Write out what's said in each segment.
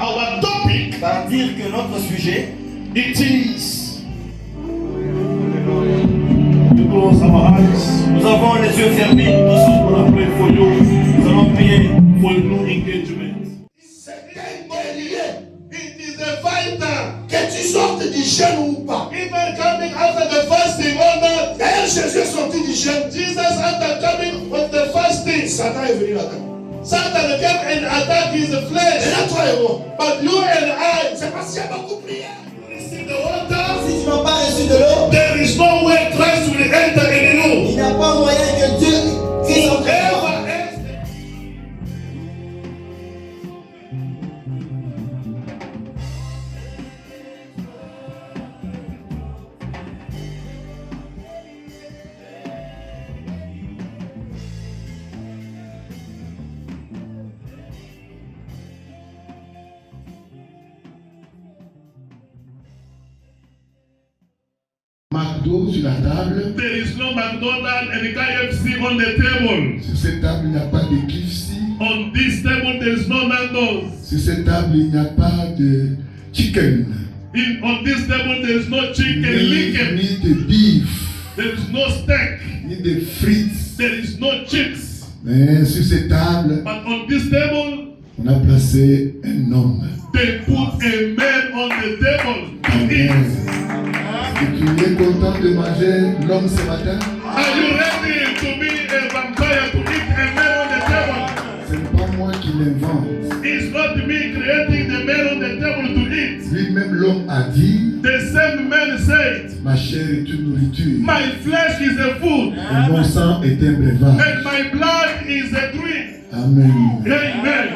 Our topic, va dire que notre sujet, it is. We close our eyes. nous avons les yeux fermés, tous We want to pray for you nous allons prier for a new engagement. C'est un guerrier. It is a fighter. Que tu sortes du jeûne ou pas. Even coming after the fasting or not. D'ailleurs, Jésus est sorti du jeûne. Jesus after coming with the fasting. Satan est venu là-dedans. Satan came and attacked his Et flesh. là, toi, héros, But you and I, c'est parce qu'il y a beaucoup prié. receive the water. Si tu n'as pas reçu de l'eau, There is no way Christ will enter in you. il n'y a pas moyen que Dieu puisse entrer en toi. Whoever else. McDo sur la table. There is no McDonald's and KFC on the table. Sur cette table, il n'y a pas de KFC. On this table, there is no Nando's. Sur cette table, il n'y a pas de chicken. On this table, there is no chicken Ni licken. de beef. There is no steak. Ni de frites. There is no chips. Mais sur cette table, But on this table, on a placé un homme. they put a man on the table to Amen. eat. Et tu es content de manger l'homme ce matin? Are you ready to be a vampire to eat a man on the table? Ce n'est pas moi qui l'invente. It's not me creating the man on the table to eat. Lui-même, l'homme a dit, The same man said, ma chair est une nourriture. my flesh is a food Et mon sang est un breuvage. and my blood is a drink. Amen. Amen.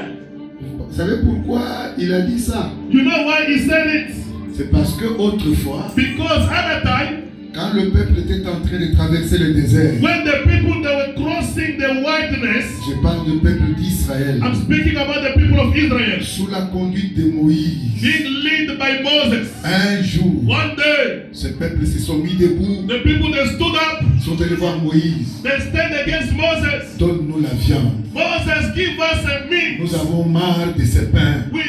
Vous savez pourquoi il a dit ça? You know why he said it? C'est parce que autrefois, Because at a time, quand le peuple était en train de traverser le désert, when the people that were crossing the wilderness, je parle du peuple d'Israël, I'm speaking about the people of Israel, sous la conduite de Moïse, being led by Moses. un jour, One day, ce peuple se sont mis debout, the people that stood up, sont allés voir Moïse. they stand against Moses. Donne-nous la viande. Moses, give us a meat. Nous avons marre de ces pains. We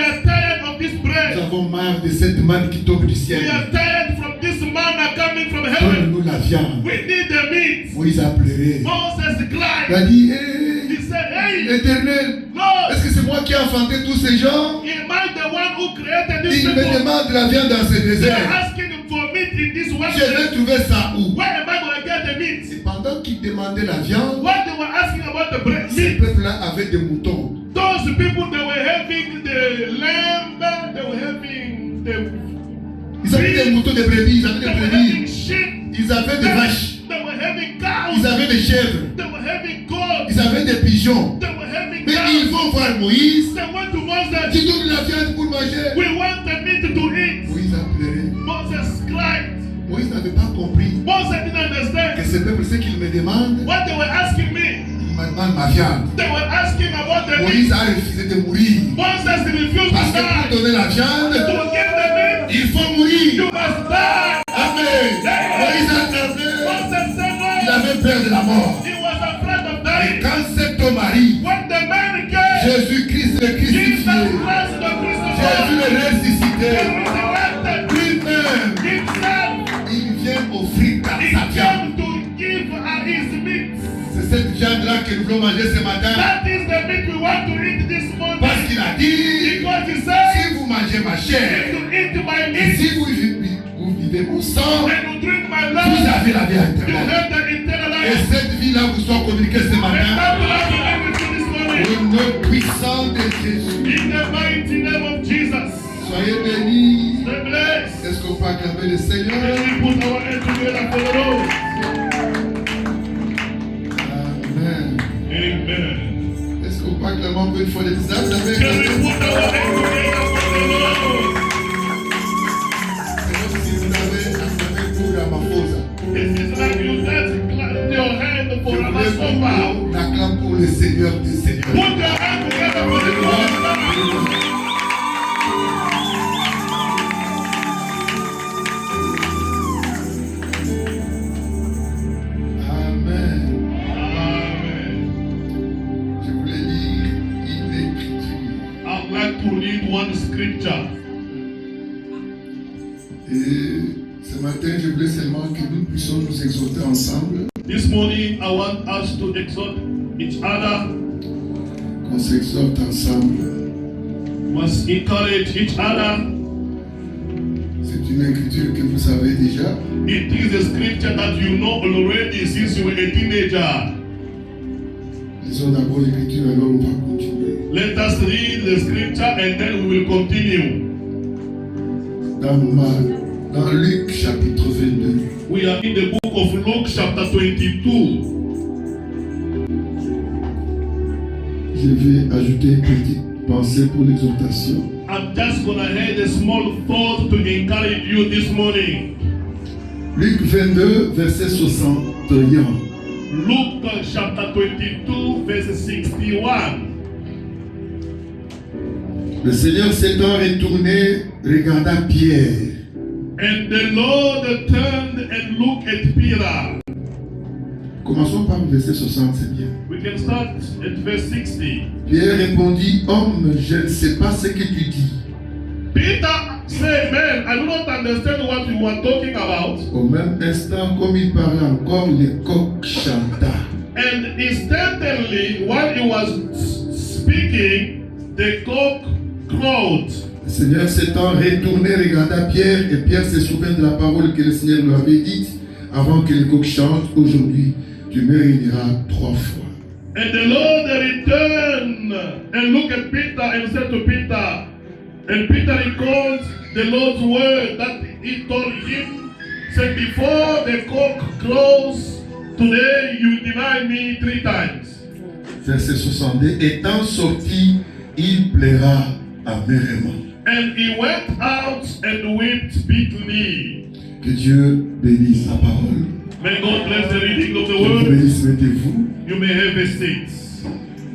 are tired of this Nous bread. avons marre de cette manne qui tombe du We ciel. are tired from this manna coming from heaven. Donne-nous la viande. We need the meat. Moïse a pleuré. Moses Il cried. a dit, He said, hey, Éternel, Lord, est-ce que c'est moi qui ai enfanté tous ces gens? am I the one who created this Il me people? demande de la viande dans ce They are désert. asking for meat in this Je vais wilderness. trouver ça où? Where am I going to get the meat? Et pendant qu'il demandait la viande, When they were asking about the bread, ce meat, peuple-là avait des moutons. those people that were having the lamb, they were having the Ils avaient des moutons, des brebis, ils avaient they des were having brebis. sheep, Ils avaient des vaches. they were having cows, Ils avaient des chèvres. they were having goats, Ils avaient des pigeons. they were having Mais ils cows. vont voir Moïse. They went to Moses. Qui donne la viande pour manger. We want the meat to eat. Moïse a pleuré. Moses cried. Moïse n'avait pas compris Moses didn't que understand ce peuple, ce qu'il me demande, what they were asking me. il me demande ma viande. They were asking about the Moïse meat. a refusé de mourir. Moses refused Parce to que pour die. donner la viande, To give the meat, il faut you mourir. must die. Amen. Moïse a tremblé. Moses said Il no. avait peur de la mort. He was afraid of Et dying. quand cet homme arrive, When the man came, Jésus-Christ le Jesus crucifié, Christ the Jésus crucified, le ressuscité, resurrected lui-même, himself. il vient offrir He sa viande. came to give his meat. C'est cette viande-là que nous voulons manger ce matin. That is the meat we want to eat this Parce morning. qu'il a dit, Because he said, si vous mangez ma chair, if you eat my et meat si vous vivez mon sang, and you drink my vous blood, avez la vie you éternelle. have the eternal Et life. cette vie-là vous soit communiquée ce And matin. that blood will give it to this morning. Au nom puissant de Jésus. In the mighty name of Jesus. Soyez bénis. Stay blessed. Est-ce qu'on peut acclamer le Seigneur? And we put our hands together for the Lord. Amen. Amen. Est-ce qu'on peut acclamer un peu une fois les visages avec Can we put our hands together for the Lord? Et ce matin, je voulais seulement que nous puissions nous exhorter ensemble, This morning, I want us to exhort each other, qu'on s'exhorte ensemble. must encourage each other. C'est une écriture que vous savez déjà. It is a scripture that you know already since you were a teenager. Lisons d'abord l'écriture, alors on va continuer. Let us read the scripture and then we will continue. Dans Luc chapitre 22. We are in the book of Luke chapter 22. Je vais ajouter une petite pensée pour l'exhortation. I'm just going to add a small thought to encourage you this morning. Luc 22, verset 61. Luke chapter 22, verse 61. Le Seigneur s'étant retourné, regarda Pierre. And the Lord turned and looked at Peter. Commençons par le verset 60, c'est bien. We can start at verse 60. Pierre répondit, homme, je ne sais pas ce que tu dis. Peter said, man, I do not understand what you are talking about. Au même instant, comme il parlait encore, le coq chanta. And instantly, while he was speaking, the cock crowed. Le Seigneur s'étant retourné, regarda Pierre, et Pierre se souvint de la parole que le Seigneur lui avait dite avant que le coq chante, aujourd'hui, tu me réuniras 3 fois. And the Lord returned and looked at Peter and said to Peter, and Peter recalled the Lord's word that he told him, said, before the cock crows, today you deny me 3 times. Verset 62, étant sorti, il plaira amèrement. And he went out and wept bitterly. Que Dieu bénisse la parole. May God bless the reading of the Que Dieu word. bénisse, mettez-vous. You may have a seat.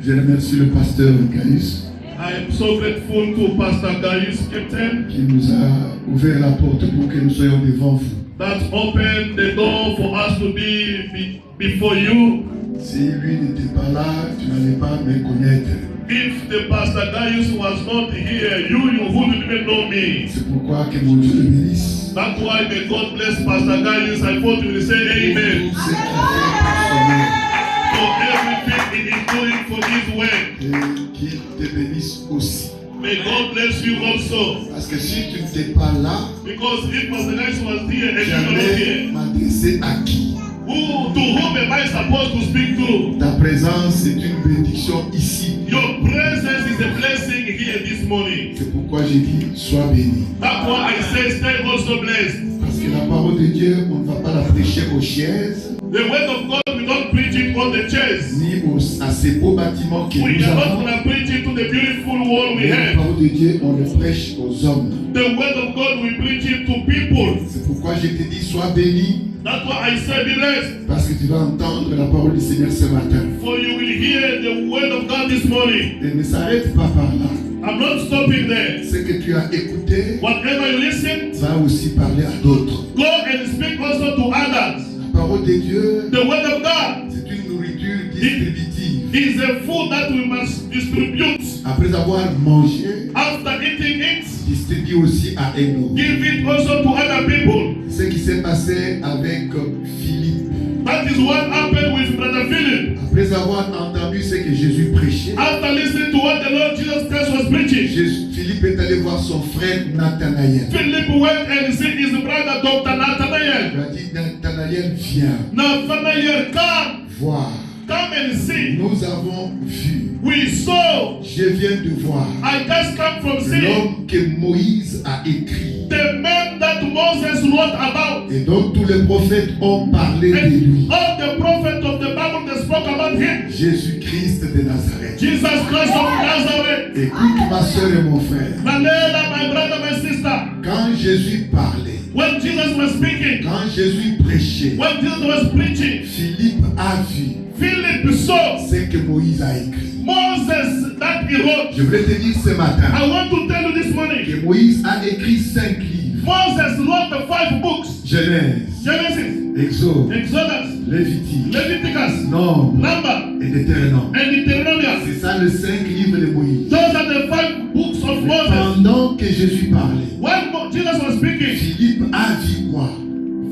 Je remercie le pasteur Gaius I am so grateful to Pastor Gaius Captain qui nous a ouvert la porte pour que nous soyons devant vous. that opened the door for us to be before you. Si lui n'était pas là, tu n'allais pas me connaître. If the Pastor Gaius was not here, you wouldn't even know me. C'est pourquoi que mon Dieu le bénisse. That's why may God bless Pastor Gaius. I thought you would say amen. Tout ce qu'il a For everything he is doing for his work. fait pour son œuvre. Et qu'il te bénisse aussi. May God bless you also. Parce que si tu n'étais pas là, Because if Pastor Gaius was here and you were not j'allais here, m'adresser à qui? to whom am I supposed to speak to? Ta présence est une bénédiction ici. Your presence is a blessing here this morning. C'est pourquoi j'ai dit, sois béni. That's why I say stay also blessed. Parce que la parole de Dieu, on ne va pas la prêcher aux chaises, The word of God, we don't preach it on the chairs. ni à ces beaux bâtiments que We nous are not avons. going to preach it to the beautiful wall we Mais la have. parole de Dieu, on le prêche aux hommes. The word of God, we preach it to people. C'est pourquoi je te dis, sois béni, That's why I say be blessed. parce que tu vas entendre la parole du Seigneur ce matin. For you will hear the word of God this morning. Et ne s'arrête pas par là. I'm not stopping there. Ce que tu as écouté Whatever you listen, va aussi parler à d'autres. go and speak also to others. La parole de Dieu, The word of God c'est une nourriture distributive. is a food that we must distribute. Après avoir mangé, After eating it, distribue aussi à un autre. give it also to other people. Ce qui s'est passé avec Philippe. That is what happened with Brother Philip. Après avoir entendu ce que Jésus prêchait, After listening to what the Lord Jesus Christ was preaching, Philippe est allé voir son frère Nathanaël. Philip went and seen his brother Dr. Il Nathanael. a dit, Nathanaël, viens Nathanael, come, voir. come and see. Nous avons vu. We saw. Je viens de voir I just come from seeing l'homme que Moïse a écrit the man that Moses wrote about. et dont tous les prophètes ont parlé de lui. And all the prophets of the Bible that spoke about him. Jésus-Christ de Nazareth. Jesus Christ of Nazareth. Écoute ma soeur et mon frère. Manela, my brother, my sister. Quand Jésus parlait, When Jesus was speaking, quand Jésus prêchait, when Jesus was preaching, Philippe a vu Philip saw ce que Moïse a écrit. Moses that he wrote. Je voulais te dire ce matin I want to tell you this morning. que Moïse a écrit 5 livres. Moses wrote the 5 books. Genèse, Genesis, Exode, Exodus, Lévitique, Leviticus, Nombre Number, et Deutéronome. and Deuteronomy. C'est ça les 5 livres de Moïse. Those are the 5 books of Mais Moses. pendant que Jésus parlait, When Jesus was speaking, Philippe a vu quoi?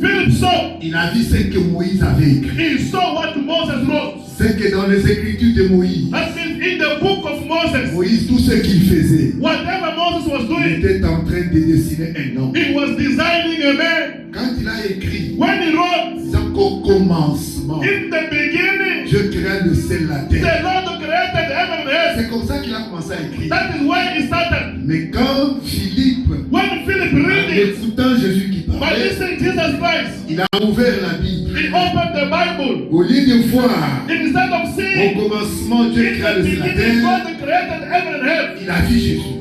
Philip saw. Il a vu ce que Moïse avait écrit. He saw what Moses wrote. C'est que dans les écritures de Moïse, That means in the book of Moses, Moïse, tout ce qu'il faisait, whatever Moses was il doing, était en train de dessiner un homme. he was designing a man. Quand il a écrit, When he wrote, disant qu'au commencement, in the beginning, je crée le ciel et la the terre. Lord created heaven and earth. C'est comme ça qu'il a commencé à écrire. That is where he started. Mais quand Philippe, When Philip en read it, écoutant Jésus qui by parlait, listening to Jesus Christ, il a ouvert la Bible. he opened the Bible. Au lieu de voir, Instead of au seeing, commencement, Dieu in créa the le ciel et la beginning, terre, God created heaven and earth. il a vu Jésus.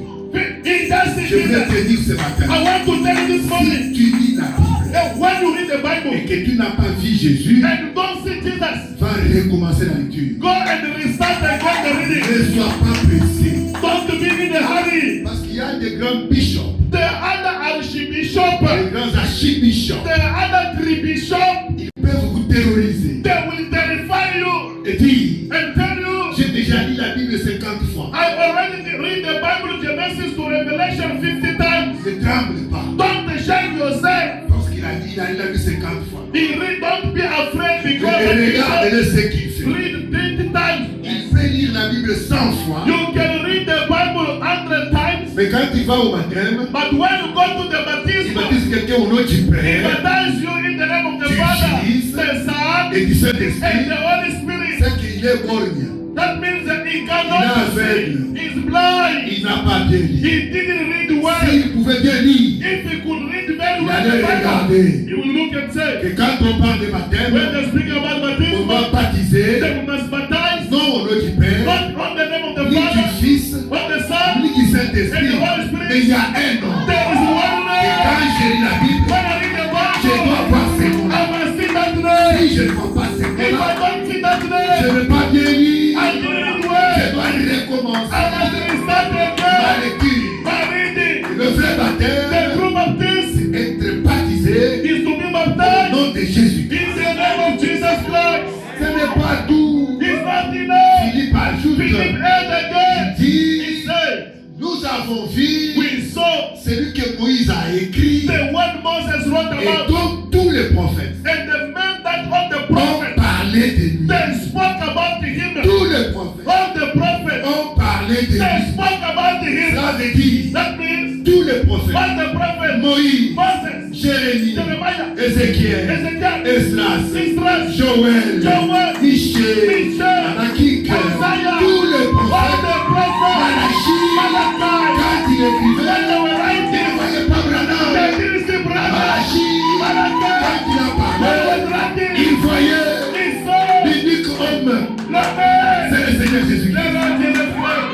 He just Je voulais Jesus. te dire ce matin, I want to tell you this morning, si tu lis la Bible that when you read the et Bible que tu n'as pas vu Jésus, and you don't see Jesus, va recommencer la lecture. go and restart again the reading. Ne sois pas pressé. Don't be in a hurry. Parce qu'il y a des grands bishops, The other archbishop, des grands archibishops. the other three bishops, Ils peuvent vous terroriser they will terrify you et dire, and tell you, j'ai déjà lu la Bible 50 fois. I already read the Bible Genesis to Revelation 50 times. Ne tremble pas. Don't shame yourself. Parce qu'il a dit, il a lu 50 fois. Don't be afraid Et because regardez ce qu'il fait. read 20 times. Il peut lire la Bible 100 fois. You can read the Bible 100 times, Mais quand il va au baptême, but when you go to the il baptism, baptise quelqu'un au nom du he Père baptizes you in the name of the Du Father, Fils, the Son, et du and Saint-Esprit. the Holy Spirit. C'est qu'il est borgne. That means that he Il est cannot aveugle. see. He's blind. Il n'a pas bien lu. He didn't read well. S'il pouvait bien lire, If he could read very il well allait the Bible, regarder he will look and que say, quand on parle de when baptême, they speak about on baptism, va baptiser they must baptize non au nom du Père, not on the name of the ni du Father, Fils, but the Son, ni du and Saint-Esprit. the Holy Spirit. Mais il y a un nom. There is one Et quand name. j'ai lu la Bible, When I read the je dois Bible, voir ce nom-là. I must see that name. Si je ne vois pas ce If I nom-là, don't see that je name, n'ai pas bien lu. I didn't read Je well. dois recommencer I must restart ma again. lecture. My reading. Le vrai The baptême, true baptism c'est être baptisé is to be au baptized nom de Jésus. in the name of Jesus Christ. Ce n'est pas tout. It's not enough. Philippe ajoute, Philip heard again. il dit, He said, nous avons vu we saw celui que Moïse a écrit the one Moses wrote et about, dont tous les prophètes and the men that all the ont prophets, parlé de lui. they spoke about him. Tous les prophètes All the prophets, ont parlé de they lui. spoke about him. Ça veut dire, That means tous les prophètes, all the prophets, Moïse, Moses, Jérémie, Jeremiah, Ézéchiel, Ezekiel, Esdras, Israel, Joël, Joël, Michel, Michel, Anakik, Isaiah, tous les all prophètes, the prophets, Malachi, Malachi, quand il when écrivait, they were il ne writing, voyait pas Branham. they didn't see Branham. Malachi, Malachi, quand il a when parlé, they was writing, il voyait he saw l'unique homme, the man, c'est le Seigneur the Jésus-Christ. Lord Jesus Christ.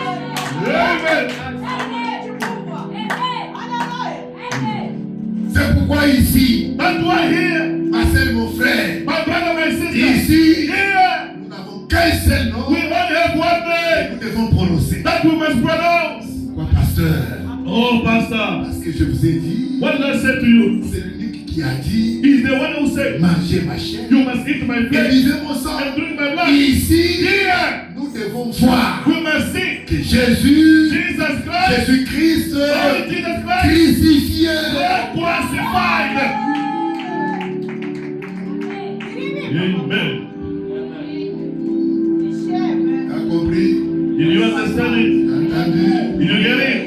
Amen. C'est pourquoi ici, That's why here, ma sœur, mon frère, my brother, my sister, ici, here, nous n'avons qu'un seul nom we only have one que name nous devons prononcer. that we must pronounce. Quoi, pasteur? Oh, Pastor, Parce que je vous ai dit, what did I say to you? c'est l'unique qui a dit, He's the one who said, mangez ma chair you must eat my et flesh vivez mon sang. and drink my blood. Ici, Here, nous devons voir we must see que Jésus, Jesus Christ, Jésus-Christ, Lord Jesus Christ, crucifié, crucified. Amen. t'as compris, Did you understand it? t'as entendu? Did you get it?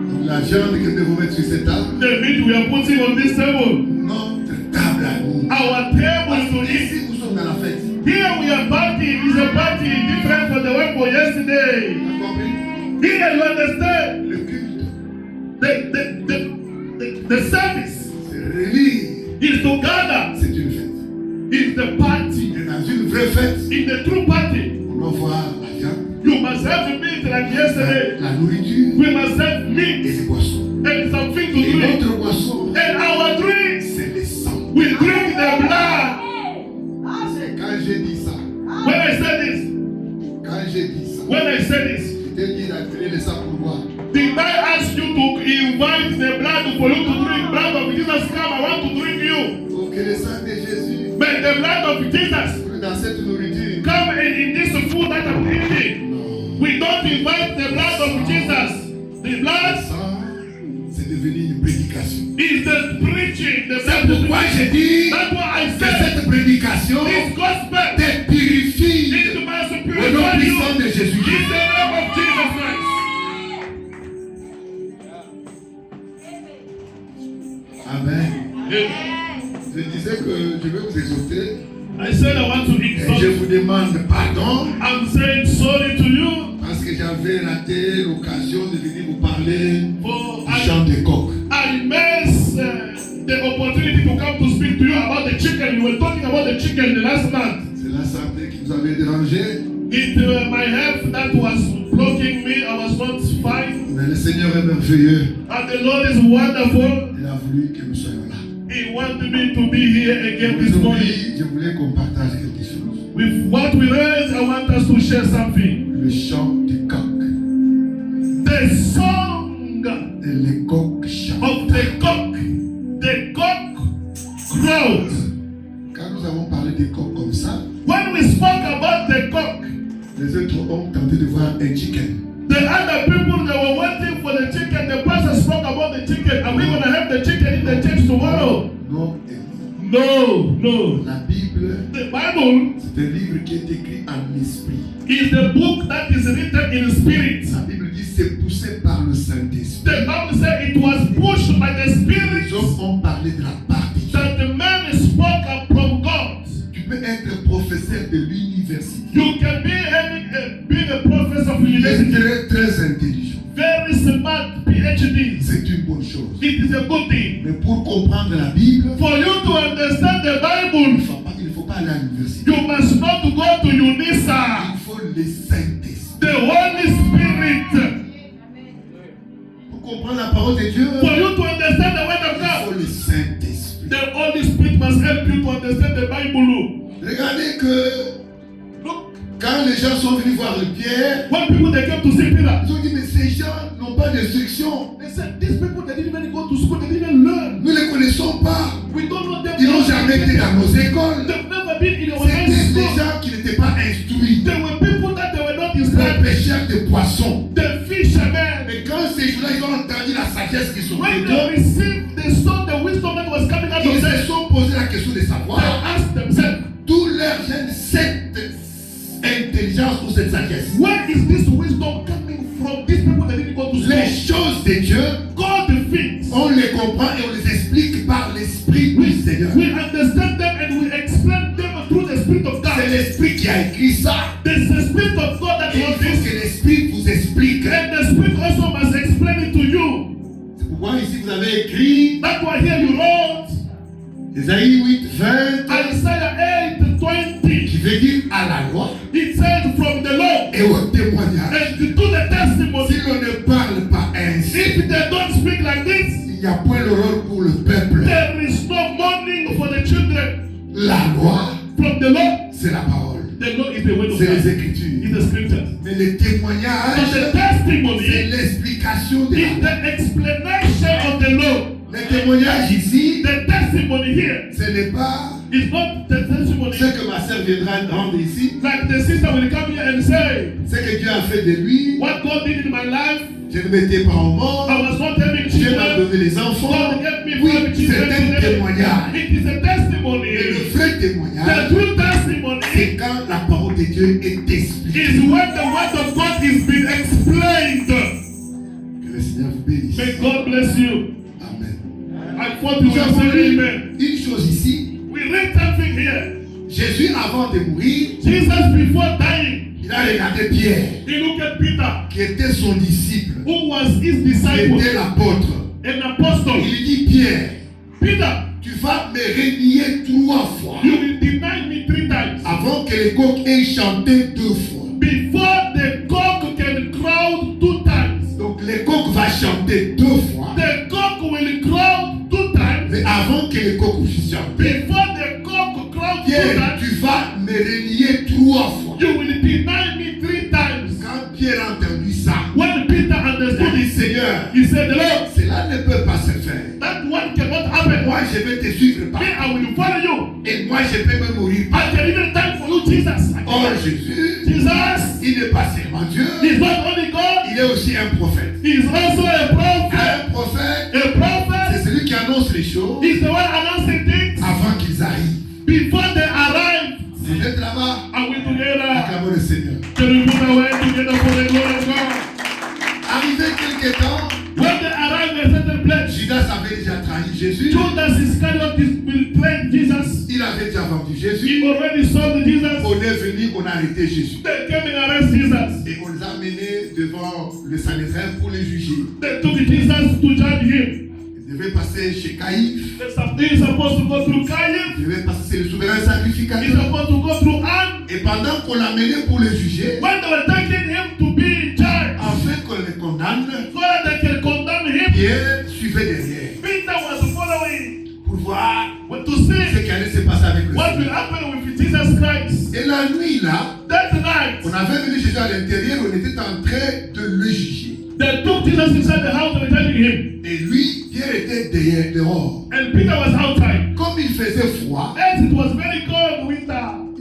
Donc la viande que nous devons mettre sur cette table, The meat we are putting on this table, notre table à nous. our table is to eat. Ici, nous sommes dans la fête. Here we are partying. It's a party different from the one for yesterday. T'as compris? Here you understand Le culte, the service c'est réunir, is to gather. c'est une fête. It's the party. Et dans une vraie fête, In the true party, on doit voir la viande, you must have meat like yesterday. la nourriture We must have et meat les boissons. and something to Et drink. notre boisson, And our drinks, c'est le sang. we drink the blood. Quand j'ai dit ça, When I said this, quand j'ai dit ça, when I said this, je t'ai dit d'attirer le sang pour boire. did I ask you to invite the blood for you to drink? Blood of Jesus, come, I want to drink you. Pour que le sang de Jésus But the blood of Jesus, soit dans cette nourriture. come in this food that I'm eating. Non. We don't invite the blood of Jesus. The Le blood sang, c'est devenu une prédication. prédication. is the preaching, the C'est pourquoi j'ai dit That's why I que said cette prédication this gospel te purifie is the mass au nom purify you. puissant de In Jésus-Christ. the name of Jesus Christ. Amen. Amen. Je disais que je vais vous exhorter I said I want to et exalt. je vous demande pardon I'm saying sorry to you parce que j'avais raté l'occasion de venir vous parler for du chant des coqs. I missed the opportunity to come to speak to you about the chicken. You were talking about the chicken the last month. C'est la santé qui vous avait dérangé, It my health that was blocking me. I was not fine. mais le Seigneur est merveilleux. And the Lord is wonderful. Il a voulu que nous soyons là. He wanted me to be here again this morning. Aujourd'hui, je voulais qu'on partage quelque chose. With what we learned, I want us to share something. Le chant du coq. The song Et les coqs chantent. of the cock. The cock crowed. Quand nous avons parlé des coqs comme ça, When we spoke about the cock, les autres ont tenté de voir un chicken. the other people that were waiting for the chicken, the pastor spoke about the chicken. Are we going to have the chicken in the church tomorrow? Non, No, no. la Bible, The Bible c'est un livre qui est écrit en esprit. is the book that is written in spirit. La Bible dit c'est poussé par le Saint-Esprit. The Bible said it was pushed by the Les Spirit hommes ont parlé de la part de Dieu. that the man spoke up from God. Tu peux être professeur de l'université. You can be being a professor of Il est university, très, très intelligent. very smart PhD. C'est une bonne chose. It is a good thing. Mais pour comprendre la Bible, For you to understand the Bible, il ne faut pas aller à l'université. you must not go to UNISA. Il faut le Saint-Esprit. The Holy Spirit. Pour comprendre la parole de Dieu, For you to understand the Word of il faut God, le Saint-Esprit. the Holy Spirit must help you to understand the Bible. Regardez que Look, quand les gens sont venus voir le Pierre, when people they came to see Peter, ils ont dit mais ces gens n'ont pas d'instruction. they said, these people, they didn't even go to school, they didn't even learn. Nous ne les connaissons pas. We don't know them. Ils n'ont jamais été dans nos écoles. They've never been in our C'était high des school. gens qui n'étaient pas instruits. There were people that they were not Les inspired. pêcheurs de poissons. The fishermen, Et quand ces gens-là, ils ont entendu la sagesse qui sortait when d'eux, they received, they saw the wisdom that was coming out ils of se them. sont posé la question de They savoir asked themselves, d'où leur gêne cette intelligence ou cette sagesse. where is this wisdom coming from? These people that didn't go to school. Les choses de Dieu, God the things. on les comprend et on les explique par l'Esprit du Seigneur. We understand them and we explain them through the Spirit of C'est God. l'Esprit qui a écrit ça. There's the Spirit of God that Et il wrote faut this. que l'Esprit vous explique. And the Spirit also must explain it to you. C'est pourquoi ici vous avez écrit That's why here you wrote Ésaïe 8, 20, Isaiah 8:20. qui veut dire à la loi It says from the law et au témoignage. and to the testimony. Si l'on ne parle pas ainsi, If they don't speak like this, il n'y a point l'horreur pour le peuple. there is no mourning for the children. La loi, From the law, c'est la parole. the law is the word of C'est les God. Écritures. It's the scriptures. Mais le But témoignage, the c'est testimony l'explication de la is loi. the explanation of the law. Le témoignage ici, The testimony here ce n'est pas is not the testimony ce que ma sœur viendra rendre ici, like the sister will come here and say, ce que Dieu a fait de lui. what God did in my life, Je ne m'étais pas au monde, I was not having Dieu m'a children. donné les enfants. God gave me Oui, 5 c'est children un today. témoignage. It is a Et le testimony. vrai The témoignage, true testimony c'est quand la parole de Dieu est expliquée. is when the word of God is being explained. Que le Seigneur vous bénisse. May God bless you. Amen. I thought you Nous were avons saying lu amen. une chose ici. We read something here. Jésus, avant de mourir, Jesus, before dying, il a regardé Pierre, he looked at Peter, qui était son disciple, who was his qui disciple, était l'apôtre. an apostle. Il lui dit, Pierre, Peter, tu vas me renier 3 fois you will deny me 3 times. avant que les coqs aient chanté 2 fois. Before the cock can crow 2 times. Donc les coqs vont chanter 2 fois, The cock will crow 2 times. mais avant que les coqs puissent chanter, Before the cock crows 2 Pierre, times, tu vas me renier 3 fois. you will deny me 3 times. Quand Pierre a entendu ça, When Peter il a understood dit, it, Seigneur, he said, Lord, cela ne peut pas se faire. that one cannot happen. Moi, je vais te suivre Me, pas. I will follow you. Et moi, je peux me mourir. I can even die for you, Jesus. Or, Jésus, Jesus il n'est pas seulement Dieu, is not only God, il est aussi un prophète. he is also a prophet. Un prophète, A prophet c'est celui qui annonce les choses He's the one announcing things avant qu'ils arrivent. before they arrive. Si vous êtes là-bas, Are we together? acclamons le Seigneur. Can we put our hands together for the glory of God? Arrivé quelque temps, When they arrive at a certain place, Judas avait déjà trahi Jésus. Judas Iscariot betrayed Jesus. Il avait déjà vendu Jésus. He already sold Jesus. On est venu, on a arrêté Jésus. They came and arrested Jesus. Et on les a amenés devant le Sanhédrin pour les juger. They took Jesus to judge him. Il devait passer chez Caïphe. He's supposed to go through Caiaphas. Il devait passer le souverain He's sacrificateur. supposed to go through Anne. Et pendant qu'on l'amenait pour les juger, When they were taking him to be in charge, afin qu'on les condamne, so that they can condemn him, Pierre suivait derrière Peter was following pour voir to ce see qui allait se passer avec le what will Seigneur. happen with Jesus Christ. Et la nuit là, That night, on avait venu Jésus à l'intérieur, on était en train de le juger. they took Jesus inside the house and were judging him. Et lui, Pierre était derrière, dehors. And Peter was outside. Comme il faisait froid, As it was very cold winter,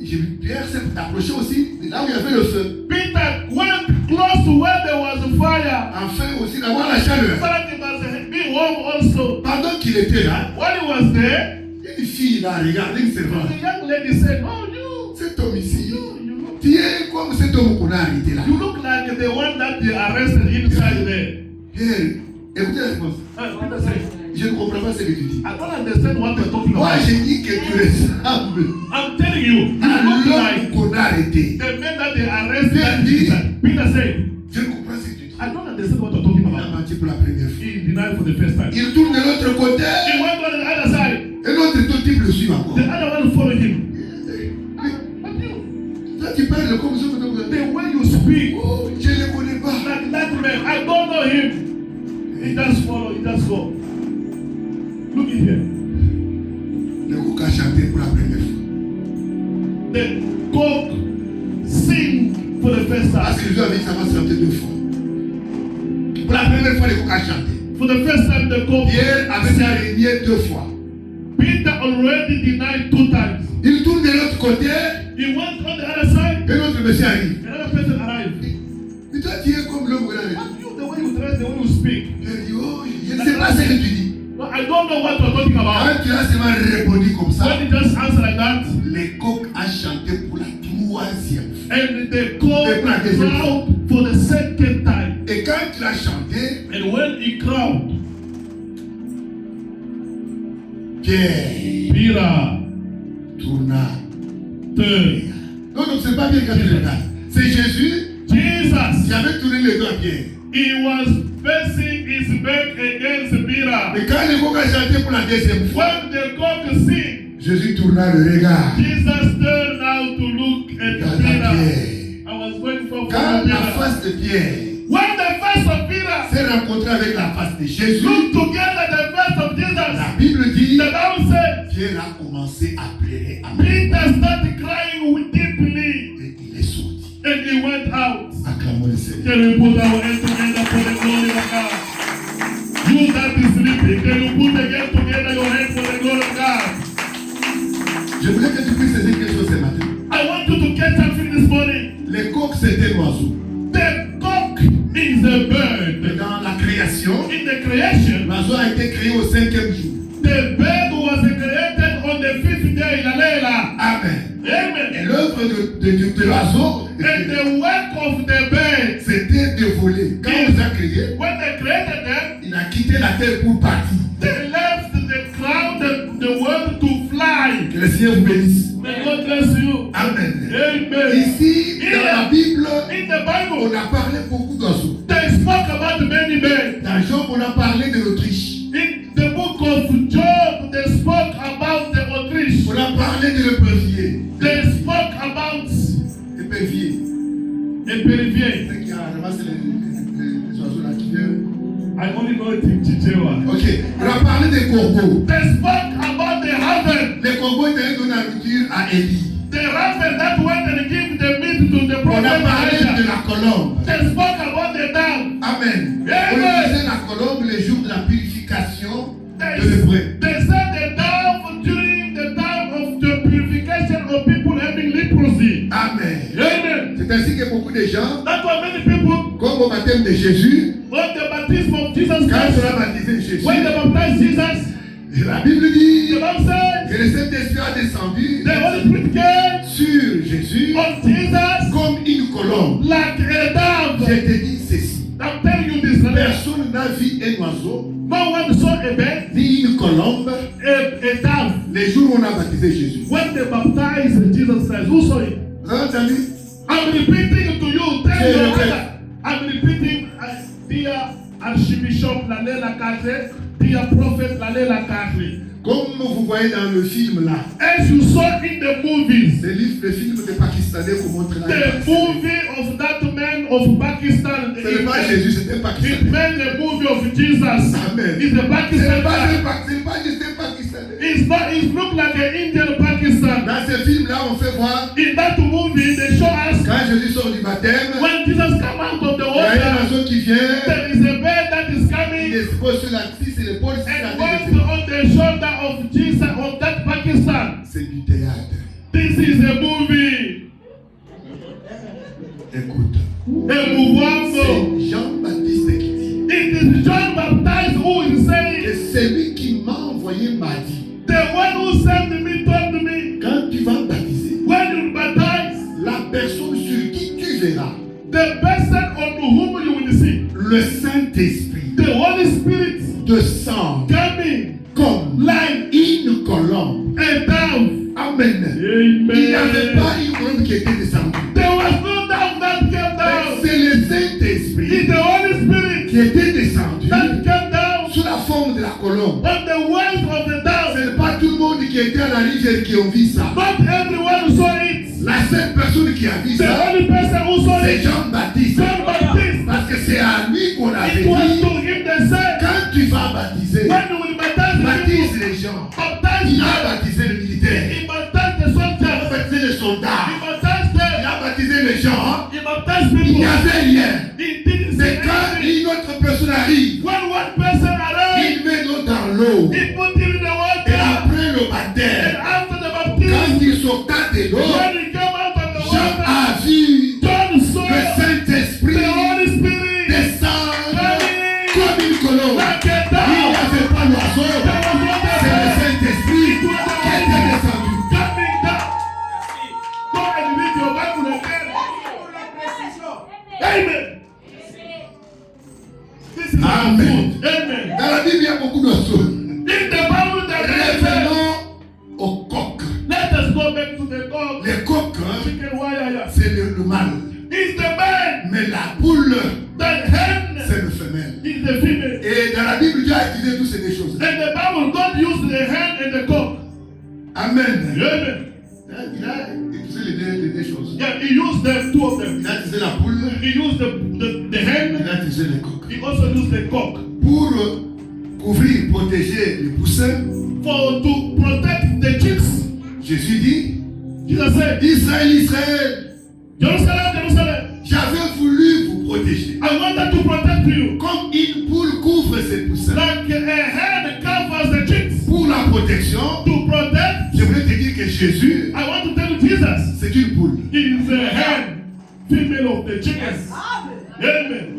j'ai vu Pierre s'est approché aussi de là où il y avait le feu. Peter went close to where there was a fire. Afin aussi d'avoir la chaleur. So that he must be warm also. Pendant qu'il était là, While he was there, une fille là, regardez une servante. the young lady said, "Oh, you Cet homme ici, look, tu es comme cet homme qu'on a arrêté là. you look like the one that they arrested inside there." Pierre, écoutez la réponse. Peter said, Je ne comprends pas ce que tu dis. "I don't understand what you're talking Moi, about. j'ai dit que tu ressembles I'm telling you, you à look l'homme like qu'on a arrêté. the man that they arrested." Peter dit, Peter said, je ne comprends pas ce que tu dis. "I don't understand what you're talking Il a about." menti pour la première fois. He denied for the first time. Il tourne de l'autre côté. He went on the other side. Et l'autre type le suit encore. The other one followed him. But you, Toi, tu parles comme ça. the way you speak, Oh, je ne le connais pas. like that man, I don't know him. He just follow, he just go. Look in here. Le coq a chanté pour la première fois. The cock sing for the first Parce time. que Jésus avait dit ça va se chanter deux fois. Pour la première fois, le coq a chanté. For the first time, the cock Pierre avait déjà sang. régné deux fois. Peter already denied 2 times. Il tourne de l'autre côté. He went on the other side. Et l'autre monsieur arrive. Another person arrived. Mais toi, tu es comme l'homme qu'on a arrêté. And you, the way you dress, the way you speak. Il a dit, oh, je ne sais pas ce que tu dis. No, I don't know what you're talking about. Quand tu as seulement répondu comme ça, When he just answered like that, le coq a chanté pour la troisième fois. and the cock crowed for the second time. Et quand tu as chanté, And when he crowed, Pierre Peter tourna. turned. Non, donc c'est pas bien quand tu regardes. C'est Jésus Jesus, qui avait tourné les deux à Pierre. he was facing his back against Peter. Mais quand le coq a chanté pour la deuxième fois, When the cock sing, Jésus tourna le regard. Jesus turned now to look at Regarda Peter. Pierre. I was going for Quand la Peter. face de Pierre When the face of Peter s'est rencontrée avec la face de Jésus, looked together the face of Jesus, la Bible dit, the Bible says, Pierre a commencé à pleurer. Peter started crying deeply, Et il est sorti. and he went out. Acclamons le Seigneur. Can we put our hands together for the glory of God? You that is sleeping, can you put again together your hands for the glory of God? Je voulais que tu puisses saisir quelque chose ce matin. I want you to get something this morning. Le coq, c'était l'oiseau. The cock is a Mais bird. dans la création, In the creation, l'oiseau a été créé au 5e jour. the bird was created on the 5th day. Lalela. Amen. Et Amen. l'œuvre de l'oiseau, And the work of the bird, c'était de voler. Quand on les a créés, when they created them, il a quitté la terre pour partir. they left the crowd, the world to fly. Que le Seigneur vous bénisse. May God bless you. Amen. Amen. Ici, dans la Bible, In the on Bible, a parlé beaucoup d'oiseaux. they spoke about many men. Dans Job, on a parlé de l'Autriche. In the book of Job, they spoke about the Autriche. On a parlé de l'épervier. They spoke about L'épervier. a Peruvian. C'est qui a ramassé les oiseaux là qui viennent. I only know it in Chichewa. Ok. On a parlé des corbeaux. They spoke about the raven. Les corbeaux étaient donnés la nourriture à Élie. The raven that went and gave the meat to the On prophet a parlé de Elijah. la colombe. They spoke about the dove. Amen. Amen. On disait la colombe les jours de la purification They, de l'hébreu. they said the dove during the time of the purification of people having leprosy. Amen. Amen. C'est ainsi que beaucoup de gens, That's why many people, comme au baptême de Jésus, on the baptism of Jesus quand Christ, on a baptisé Jésus, when they baptized Jesus, Et la Bible dit The Bible says que le Saint-Esprit a descendu the Holy Spirit came sur Jésus on Jesus comme une colombe. like a dove. Je te dis ceci. I'm telling you this. Personne n'a vu un oiseau, No one saw a bird, ni une colombe, a dove. les jours où on a baptisé Jésus. When they baptized Jesus Christ, who saw it? Vous avez entendu? I'm repeating it to you. Tell Je your répète. other. I'm repeating, dear Archbishop Lalela Kadre, dear Prophet Lalela Kadre. Comme vous voyez dans le film là, As you saw in the movies, le film des Pakistanais vous montre là. the movie of that man of Pakistan, Ce n'est pas Jésus, c'est un it Pakistanais. made the movie of Jesus. Amen. It's a Ce n'est Pakistan. pas juste un Pakistanais. It's not. It look like an Indian Pakistan. Dans ce film là, on fait voir In that movie, they show us quand Jésus sort du baptême, when Jesus come out of the il y a un water, oiseau qui vient, there is a bird that is il coming se pose sur la cuisse et l'épaule, sur la and tête. goes on the shoulder of Jesus of that Pakistan. C'est du théâtre. This is a movie. Écoute. A movie. C'est Jean-Baptiste qui dit It is John Baptist who is que saying, celui qui m'a envoyé m'a dit, the one who sent me told me, quand tu vas baptiser, when you baptize, la personne sur qui tu verras the person on whom you will see, le Saint-Esprit the Holy Spirit descend coming comme like une colombe. a dove. Amen. Il n'y avait Amen. pas une colombe qui était descendue. There was no dove that came down. C'est le Saint-Esprit It's the Holy Spirit qui était descendu that came down sous la forme de la colombe. on the wings of the Ce dove. n'est pas tout le monde qui était à la rivière qui ont vu ça. Not everyone saw it. La seule personne qui a vu The ça, only person who saw c'est it, Jean-Baptiste. John Baptist. Parce que c'est à lui qu'on avait It was dit, to him they said, quand tu vas baptiser, when you will baptize the baptise people, les gens. baptize Il a them. baptisé le militaire. He baptized the Il a soldiers. baptisé les soldats. He baptized Il them. a baptisé les gens. He baptized Il n'y people. avait rien. He didn't say Mais quand anything. une autre personne arrive, When one person arrived, il met l'eau dans l'eau. he put him in the Et water. après le And baptême, after the quand baptism, il sorta de l'eau, when he came out of the Jean water, a vu John saw le Saint-Esprit the Holy Spirit descendre comme une colombe. like a Il n'y dove avait pas l'oiseau, c'est le Saint-Esprit qui était descendu. coming down. Go and read your Bible again. Amen. This is our Amen. food. Amen. Dans la Bible, il y a beaucoup d'oiseaux. In the Bible, there is Revenons au coq. let us go back to the cock. Les coqs, Chicken wire. c'est le mâle. It's the man. Mais la poule, The hen c'est le femelle. is the female. Et dans la Bible, Dieu a utilisé toutes ces choses. And the Bible, God used the hen and the cock. Amen. Amen. Il a utilisé les deux choses. Yeah, he used them, two of them. Il a utilisé la poule, He used the il hen. a utilisé les coqs. He also used the cock Pour couvrir, protéger les poussins, to protect the chicks. Jésus dit, Jesus said, Israël, Israël, Jerusalem, Jerusalem, j'avais voulu vous protéger. I wanted to protect you. Comme une poule couvre ses poussins. Like a hen covers the chicks. Pour la protection, To protect, je voulais te dire que Jésus, I want to tell you, Jesus c'est une poule. is a hen, female of the chickens. Amen.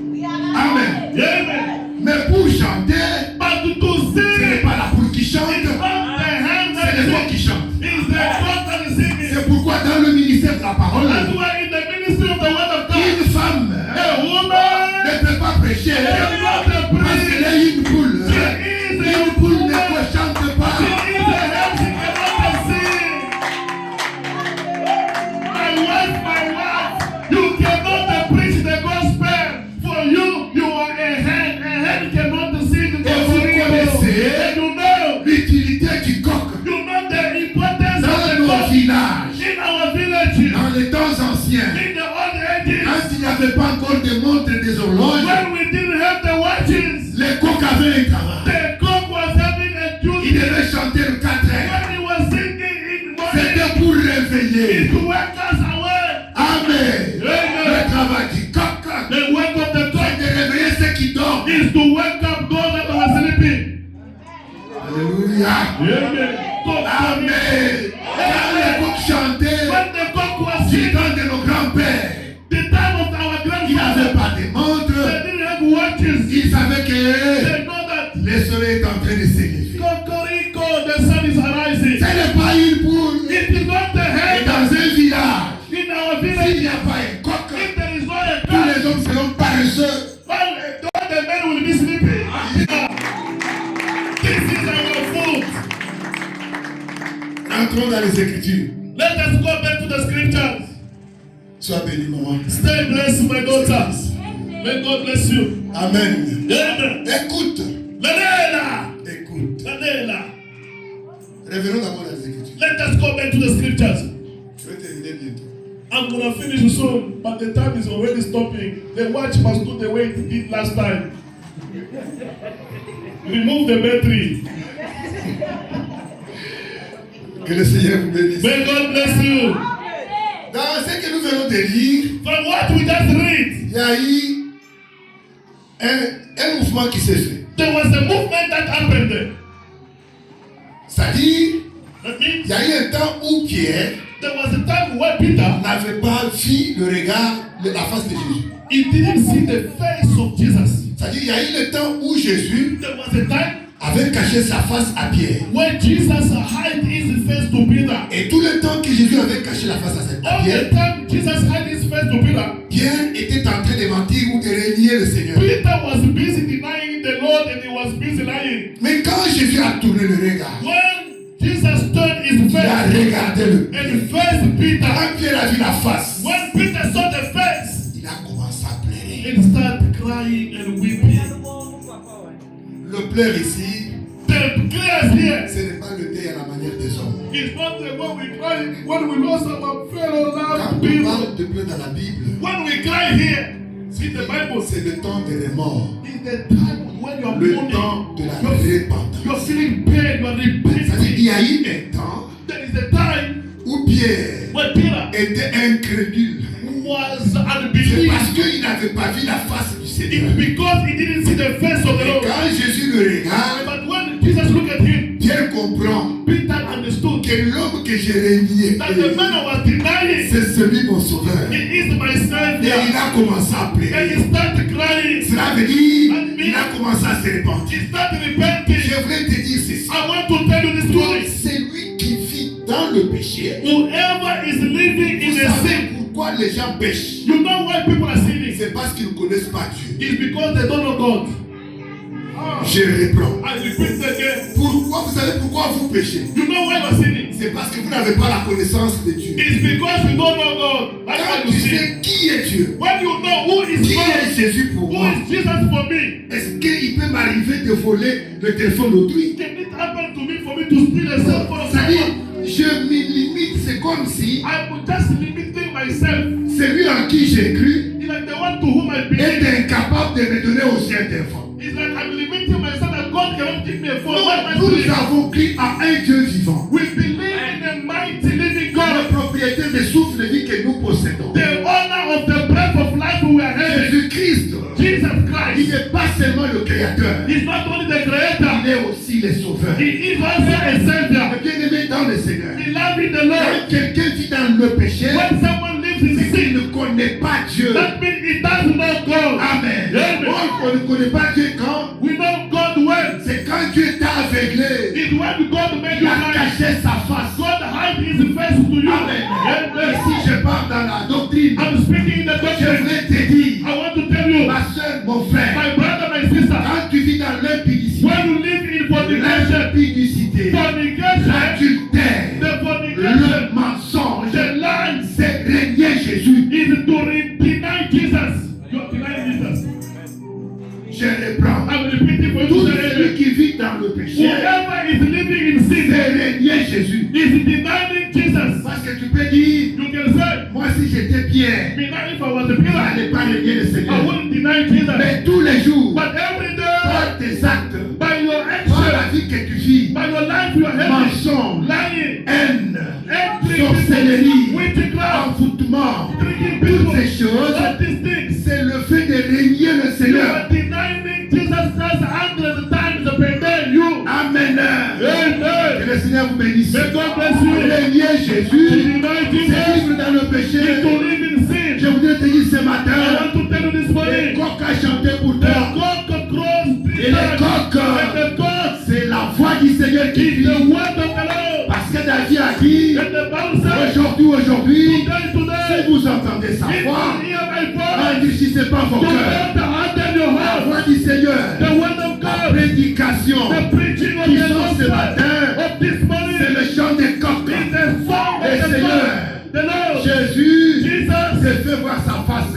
Amen. Amen. Mais pour chanter, But to ce n'est sing, pas la poule qui chante, it's not the hen that c'est les coqs qui sings. chantent. It's the cock that is singing. C'est pourquoi dans le ministère de la parole, That's why in the ministry of the word of God, une femme a woman ne peut pas prêcher cannot preach. parce qu'elle est une poule. She is a Une poule ne woman. chante She pas. is a hen. She cannot sing. My wife, you cannot preach the gospel. For you, you are a hen. A hen cannot sing the Et vous gospel. connaissez And you know, l'utilité du coq you know the importance of dans the nos gospel villages, in our villages, dans les temps anciens, in the old ages. quand il n'y avait pas encore de montres et des horloges, When we didn't have the watches, les coqs avaient un travail. the cock was having a Ils duty. devaient chanter le 4 heures. When he was singing in the morning, C'était pour réveiller. it's to wake us away. Amen. Amen. Le travail du coq, The work of the c'est cock de réveiller ceux qui dorment. is to wake up those that were sleeping. Alléluia. Amen. Cock Amen. Quand les coqs chantaient, When the cock was du singing, temps de nos grands-pères, the time of our ils n'avaient grandfathers, pas de they montres. didn't have watches. Ils savaient que They know that le soleil est en train de s'élever. Kokoriko Rentrons dans les Écritures. Let us go back to the scriptures. Sois béni, maman. Stay blessed, my daughter. May God bless you. Amen. Amen. Écoute. Lanela. Écoute. Lanela. Revenons d'abord dans les Écritures. Let us go back to the scriptures. Je vais terminer bientôt. I'm gonna finish soon, but the time is already stopping. The watch must do the way it did last time. Remove the battery. Que le Seigneur vous bénisse. May God bless you. Dans ce que nous venons de lire, From what we just read, il y a eu un mouvement qui s'est fait. there was a movement that happened there. C'est-à-dire, That means il y a eu un temps où Pierre there was a time where Peter, n'avait pas vu le regard, la face de Jésus. he didn't see the face of Jesus. C'est-à-dire, il y a eu le temps où Jésus There was a time avait caché sa face à Pierre. where Jesus hid his face to Peter. Et tout le temps que Jésus avait caché la face à All Pierre, the time Jesus hid his face to Peter, Pierre était en train de mentir ou de renier le Seigneur. Peter was busy denying the Lord and he was busy lying. Mais quand Jésus a tourné le regard, When Jesus turned his il a face regardé le and faced Peter, Quand Pierre a vu la face, when Peter saw the face, il a commencé à pleurer. he started crying and weeping. Le pleur ici, The tears here ce n'est pas le deuil à la manière des hommes. is not the way we cry when we lost our fellow Quand loved on people. parle de pleurs dans la Bible, When we cry here, see the Bible c'est le temps de remords, is the time when you're le mourning, temps de la you're repentance. feeling pain, you're C'est-à-dire, il repenting. y a eu un temps There is a time où Pierre when Peter était incrédule. was C'est unbelieving. parce qu'il n'avait pas vu la face du Seigneur. It's because he didn't see the face of the Et Lord. quand Jésus le regarde, But when Jesus looked at him, Pierre comprend Peter understood que l'homme que j'ai régné, that the man I was denying, c'est celui mon sauveur. he is my Et Savior. il a commencé à And pleurer. he started crying. Cela veut dire qu'il a commencé à se répandre. He started repenting. Je voulais te dire ceci. I want to tell you this Tout story. celui qui vit dans le péché, Whoever is living in vous a savez sin, pourquoi les gens pêchent. you know why people are sinning? C'est parce qu'ils ne connaissent pas Dieu. It's because they don't know God. Je reprends. I repeat again. Pourquoi, vous savez pourquoi vous péchez? You know why you're sinning? C'est parce que vous n'avez pas la connaissance de Dieu. It's because you don't know God. That's why Quand you tu sin. sais qui est Dieu, When you know who is qui God, est Jésus pour who moi, is Jesus for me, est-ce qu'il peut m'arriver de voler le téléphone d'autrui? can it happen to me for me to steal a cell phone of C'est-à-dire, someone? je me limite, c'est comme si I'm just limiting myself. celui en qui j'ai cru It's like the one to whom I believe. est incapable de me donner aussi un téléphone. It's like I'm limiting myself that God cannot give me a phone. What am I Nous doing? avons cru à un Dieu vivant. We believe in a mighty living Le God, propriétaire des souffles de vie que nous possédons. the owner of the breath of life we are having. Jésus-Christ, Jesus il Christ. n'est pas seulement le créateur, He's not only the il creator, est aussi le sauveur. he is also a savior. Bien-aimé dans le Seigneur, Beloved in the quand Lord, quelqu'un vit dans le péché, when someone lives in c'est qu'il sin, ne connaît pas Dieu. that means he does not God. Amen. Amen. On ne connaît pas Dieu quand? We know God well. C'est quand Dieu t'a aveuglé. It's when God made Il you a blind. caché sa face. God hide his face to you. Amen. Amen. Et si je parle dans la doctrine, I'm speaking in the je doctrine. voulais te dire, I want to tell you, ma soeur, mon frère, my brother, my sister, quand tu vis dans l'impudicité, when you live in fornication, l'impudicité, fornication, l'adultère, the fornication, le mensonge, the lies, c'est régner Jésus. is to deny Jesus. You're denying Jesus. Je reprends. I'm repeating for you Tout to celui qui vit dans le péché, whoever is living in c'est sin régner Jésus. is denying Jesus. Parce que tu peux dire, You can say, moi si j'étais Pierre, me now if I was a je pillar, n'allais pas régner le I Seigneur. wouldn't deny Jesus. Mais tous les jours, But every day, par tes actes, by your par la action, vie que tu vis, by your life, you are having mensonge, lying, haine, entry, sorcellerie, witchcraft, envoûtement, tricking toutes people, ces choses, all these things. c'est le fait de régner le You Seigneur. are denying Jesus Christ 100 times per day. You. Amen. Amen. Que le Seigneur vous bénisse. May God bless you. Régner To Jésus, deny c'est Jesus vivre dans le is péché. to live in sin. Je voudrais te dire ce I matin, want to tell you this les morning. coqs a chanté pour The toi. cock crows Et les coqs, and the cock c'est la voix du Seigneur qui is vit. the word of the Lord. Parce que David a dit, And the Bible says, aujourd'hui, si today, vous entendez sa if voix, you hear my voice, n'endurcissez pas vos do cœurs. not harden your La heart. voix du Seigneur, The word of la God, prédication the preaching of qui the sort ce gospel matin, of this c'est morning le chant des coqs. is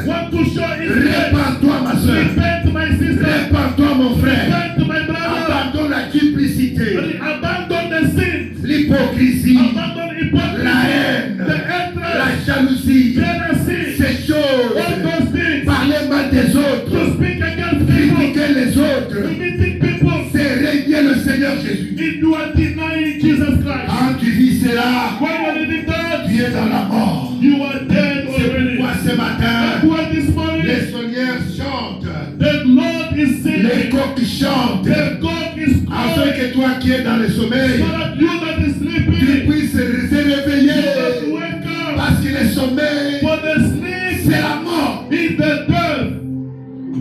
Want to show his grace. Répands-toi, ma soeur. Repent, my sister. Répands-toi, mon frère. Repent, my brother. Abandonne la duplicité, Abandon the sins. l'hypocrisie, Abandon hypocrisy. la haine, The hatred. la jalousie, Jealousy. ces choses. All those things. Parler mal des To autres, speak against people. critiquer les autres, Limiting people. c'est régner le Seigneur Jésus. If you are denying Jesus Christ. Quand tu vis cela, When you are living that, tu es dans la mort. you are dead C'est already. pourquoi ce matin, That's why this morning, les sonnières chantent, the Lord is les saying, coqs chantent, the God is afin calling, que toi qui es dans le sommeil, so that you that is tu sleeping, puisses se you must réveiller. wake up. Parce que le sommeil, For the sleep c'est la mort. is the death.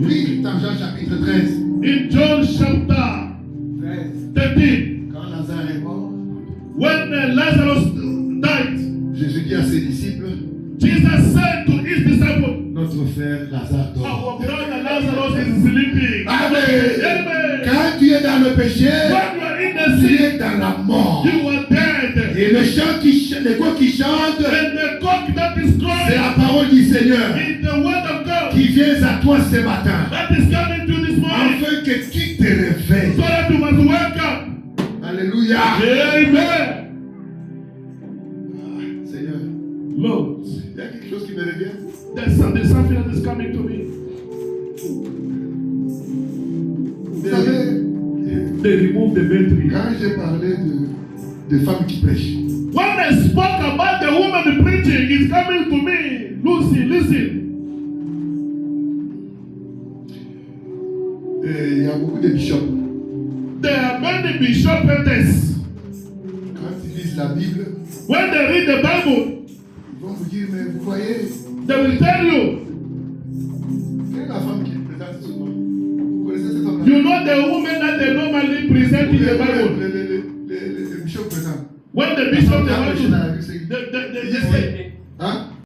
Oui, dans Jean chapitre 13. In John chapter 13, Quand Lazare est mort, when Lazarus died, Jésus dit à ses disciples, Jesus said to his disciples, notre frère Lazare dort. our brother Lazarus is sleeping. Amen. Amen. Quand tu es dans le péché, When you are in the tu sin, es dans la mort. you are dead. Et le chant les coqs qui chantent, And the cock that is c'est la crying parole du Seigneur is the word of God qui vient à toi ce matin, that is coming to this morning, afin que tu te réveilles. so that you must wake up. Alléluia. Amen. Seigneur, Lord, il y a quelque chose qui me revient. there's something that is coming to me. Vous savez, They remove the battery. quand j'ai parlé de femmes qui prêchent, When I spoke about the woman preaching, it's coming to me. Lucy, listen. et il y a beaucoup de bishops. There are many bishopesses. Quand ils lisent la Bible, When they read the Bible, ils vont vous dire, mais vous voyez, they will tell you, quelle est la femme qui présente souvent? Vous connaissez cette femme-là? you know the woman that they normally present in the Bible. Les bishops présentent. When the bishop, they want to, Hein? they say, Hein?